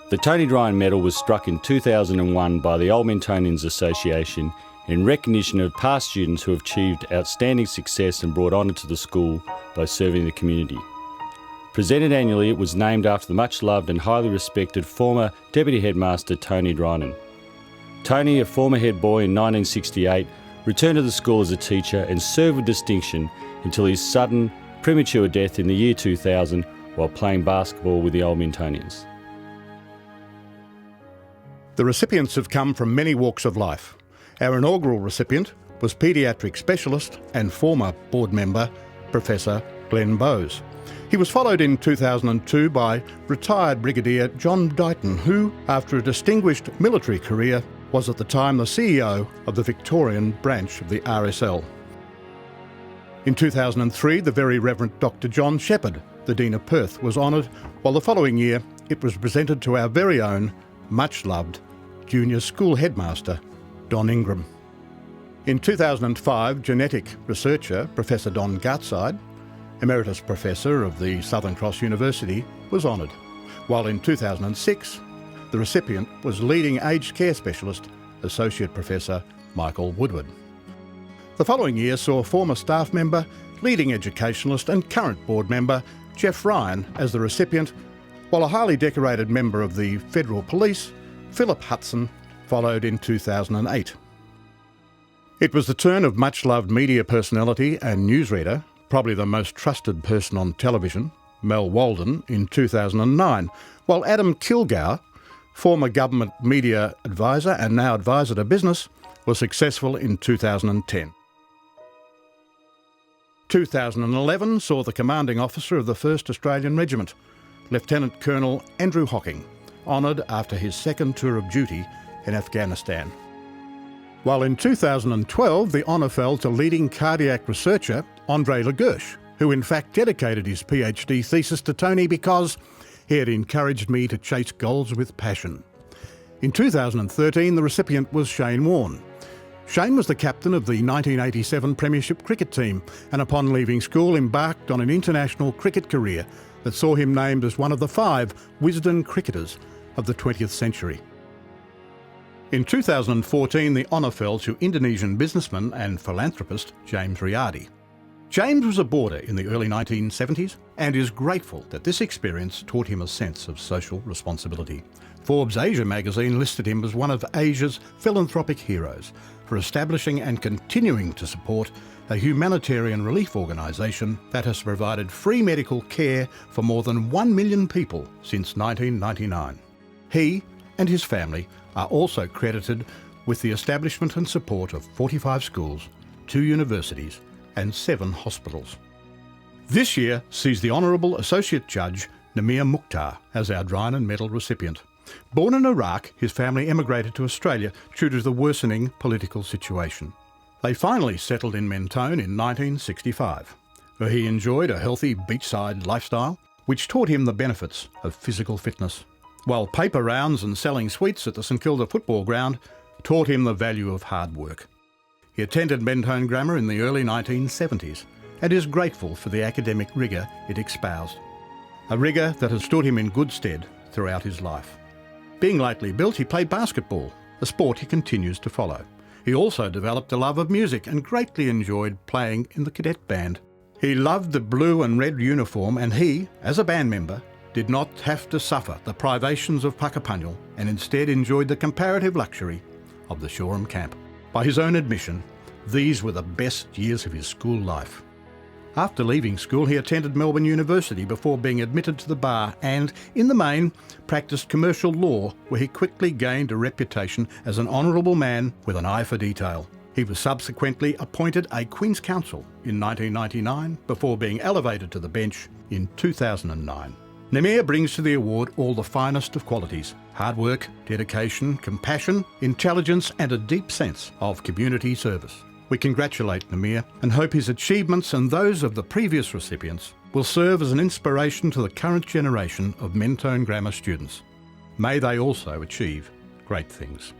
The Tony Drinan Medal was struck in 2001 by the Old Mentonians Association in recognition of past students who have achieved outstanding success and brought honour to the school by serving the community. Presented annually, it was named after the much-loved and highly respected former Deputy Headmaster Tony Drinan. Tony, a former head boy in 1968, returned to the school as a teacher and served with distinction until his sudden, premature death in the year 2000 while playing basketball with the Old Mentonians. The recipients have come from many walks of life. Our inaugural recipient was paediatric specialist and former board member, Professor Glenn Bowes. He was followed in 2002 by retired Brigadier John Dighton, who, after a distinguished military career, was at the time the CEO of the Victorian branch of the RSL. In 2003, the Very Reverend Dr. John Shepherd, the Dean of Perth, was honoured, while the following year it was presented to our very own, much-loved, junior school headmaster, Don Ingram. In 2005, genetic researcher Professor Don Gartside, Emeritus Professor of the Southern Cross University, was honoured, while in 2006, the recipient was leading aged care specialist, Associate Professor Michael Woodward. The following year saw former staff member, leading educationalist and current board member Jeff Ryan as the recipient, while a highly decorated member of the Federal Police, Philip Hudson, followed in 2008. It was the turn of much-loved media personality and newsreader, probably the most trusted person on television, Mel Walden, in 2009, while Adam Kilgour, former government media advisor and now advisor to business, was successful in 2010. 2011 saw the commanding officer of the 1st Australian Regiment, Lieutenant Colonel Andrew Hocking, honoured after his second tour of duty in Afghanistan. While in 2012 the honour fell to leading cardiac researcher Andre Lagersh, who in fact dedicated his PhD thesis to Tony because he had encouraged me to chase goals with passion. In 2013 the recipient was Shane Warne. Shane was the captain of the 1987 Premiership cricket team and upon leaving school embarked on an international cricket career that saw him named as one of the 5 Wisden cricketers of the 20th century. In 2014, the honour fell to Indonesian businessman and philanthropist James Riyadi. James was a boarder in the early 1970s and is grateful that this experience taught him a sense of social responsibility. Forbes Asia magazine listed him as one of Asia's philanthropic heroes for establishing and continuing to support a humanitarian relief organisation that has provided free medical care for more than 1 million people since 1999. He and his family are also credited with the establishment and support of 45 schools, 2 universities and 7 hospitals. This year sees the Honourable Associate Judge Nemeer Mukhtar as our Drinan Medal recipient. Born in Iraq, his family emigrated to Australia due to the worsening political situation. They finally settled in Mentone in 1965, where he enjoyed a healthy beachside lifestyle, which taught him the benefits of physical fitness, while paper rounds and selling sweets at the St Kilda football ground taught him the value of hard work. He attended Mentone Grammar in the early 1970s and is grateful for the academic rigour it espoused, a rigour that has stood him in good stead throughout his life. Being lightly built, he played basketball, a sport he continues to follow. He also developed a love of music and greatly enjoyed playing in the cadet band. He loved the blue and red uniform and he, as a band member, did not have to suffer the privations of Puckapunyal and instead enjoyed the comparative luxury of the Shoreham camp. By his own admission, these were the best years of his school life. After leaving school, he attended Melbourne University before being admitted to the bar and, in the main, practiced commercial law, where he quickly gained a reputation as an honourable man with an eye for detail. He was subsequently appointed a Queen's Counsel in 1999 before being elevated to the bench in 2009. Nemeer brings to the award all the finest of qualities: hard work, dedication, compassion, intelligence and a deep sense of community service. We congratulate Nemeer and hope his achievements and those of the previous recipients will serve as an inspiration to the current generation of Mentone Grammar students. May they also achieve great things.